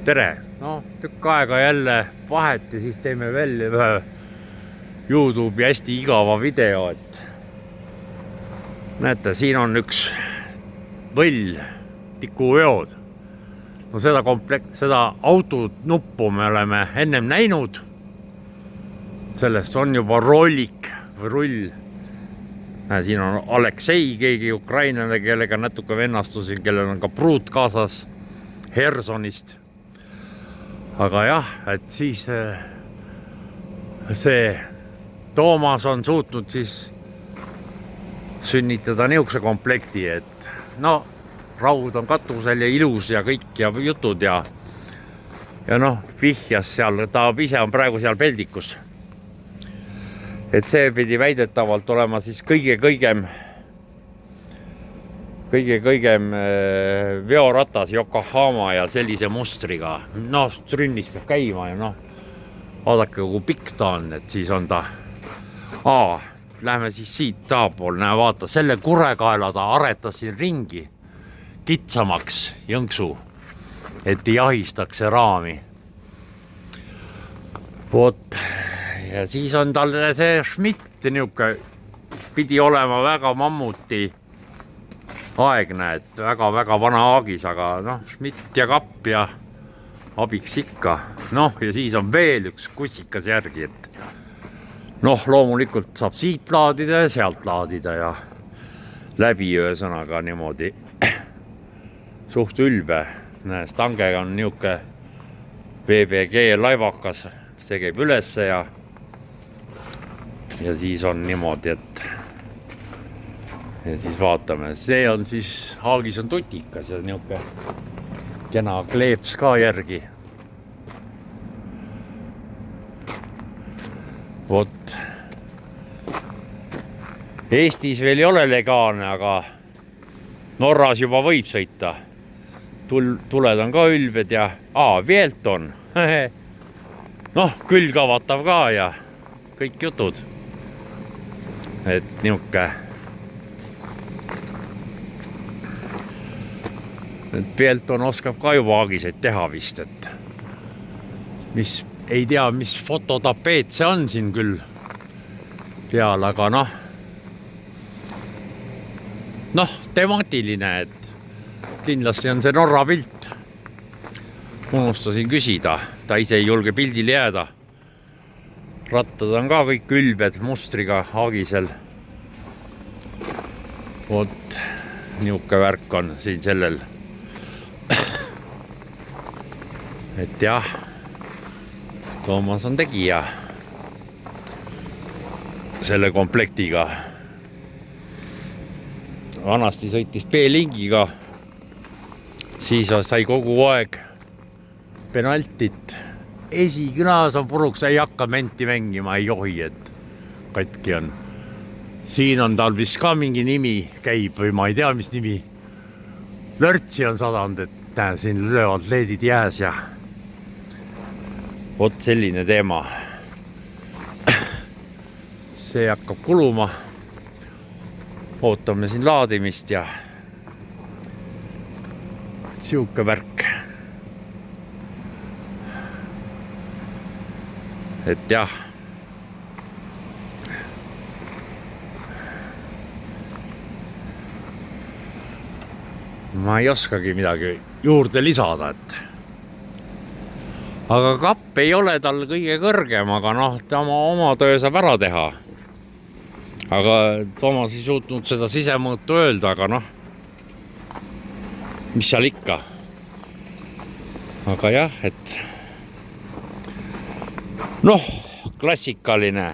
Tere! No, tükk aega jälle vahet ja siis teeme veel ühe YouTube'i hästi igava video, et näete, siin on üks võll tikuveod. No seda autonuppu me oleme ennem näinud. Sellest on juba rollik või rull. Siin on Aleksei, keegi ukrainlane, kellega natuke vennastusin, kellel on ka pruut kaasas Hersonist. Aga jah, et siis see Toomas on suutnud siis sünnitada niisuguse komplekti, et no, raud on katusel ja ilus ja kõik ja jutud ja noh, vihjas seal, ta ise on praegu seal peldikus. Et see pidi väidetavalt olema siis kõige-kõigem veoratas Yokohama ja sellise mustriga. No, trünnis peab käima ja noh, vaadake, kui pikk ta on, et siis on ta. Lähme siis siit taapool, näe, vaata, selle kurekaela ta aretas siin ringi kitsamaks jõnksu, et ei jahistaks see raami. Vot, ja siis on tal see Schmidt niuke, pidi olema väga mammuti aegne, et väga vana aagis, aga noh, Schmidt ja kapp ja abiks ikka. Noh, ja siis on veel üks kussikas järgi, et noh, loomulikult saab siit laadida ja sealt laadida ja läbi ühesõnaga niimoodi suht ülbe. Stangega on niuke BBG laivakas, see käib ülesse ja siis on niimoodi, et ja siis vaatame, see on siis, haagis on tutikas ja niuke kena kleeps ka järgi. Vot, Eestis veel ei ole legaalne, aga Norras juba võib sõita. Tuled on ka ülbed ja veelt on. Noh, külg avatav ka ja kõik jutud. Et niuke. Peelton oskab ka juba aagiseid teha vist, et mis ei tea, mis fototapeet see on siin küll peal, aga noh, temaatiline, et kindlasti on see Norra pilt. Unustasin küsida, ta ise ei julge pildile jääda. Rattad on ka kõik ülbed mustriga aagisel. Vot, niuke värk on siin sellel. Et jah, Toomas on tegija selle komplektiga. Vanasti sõitis B-lingiga, siis sai kogu aeg penaltit. Esikõnas on puruks, ei hakka menti mängima, ei johi, et katki on. Siin on tal vist ka mingi nimi käib või ma ei tea, mis nimi. Lörtsi on sadanud, et näe, siin löövad leedid jääs ja vot selline teema. See hakkab kuluma. Ootame siin laadimist ja siuke värk. Et jah. Ma ei oskagi midagi juurde lisada, et aga kapp ei ole tal kõige kõrgem, aga noh, ta oma töö saab ära teha. Aga Toomas ei suutnud seda sisemõõtu öelda, aga noh, mis seal ikka. Aga jah, et noh, klassikaline.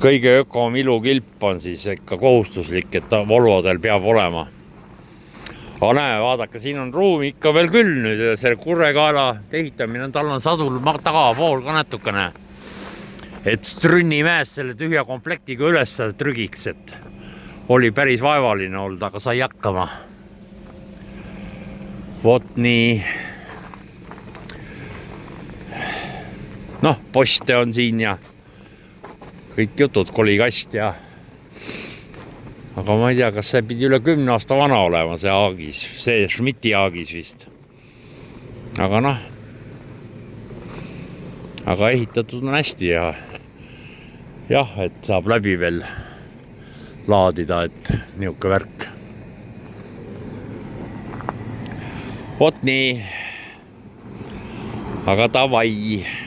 Kõige ökom ilukilp on siis ikka kohustuslik, et ta Volvodel peab olema. Aga näe, vaadake, siin on ruumi ikka veel küll nüüd, selle kurekaela ehitamine, tal on sadul tagapool ka natukene. Et Strünnimäes selle tühja komplektiga üles trügiks, et oli päris vaevaline olnud, aga sai hakkama. Vot nii. Noh, poste on siin ja kõik jutud, kolikast ja aga ma ei tea, kas see pidi üle 10 aasta vana olema, see aagis, see Schmidti aagis vist. aga noh, aga ehitatud on hästi ja jah, et saab läbi veel laadida, et niuke värk. Vot nii, aga davai.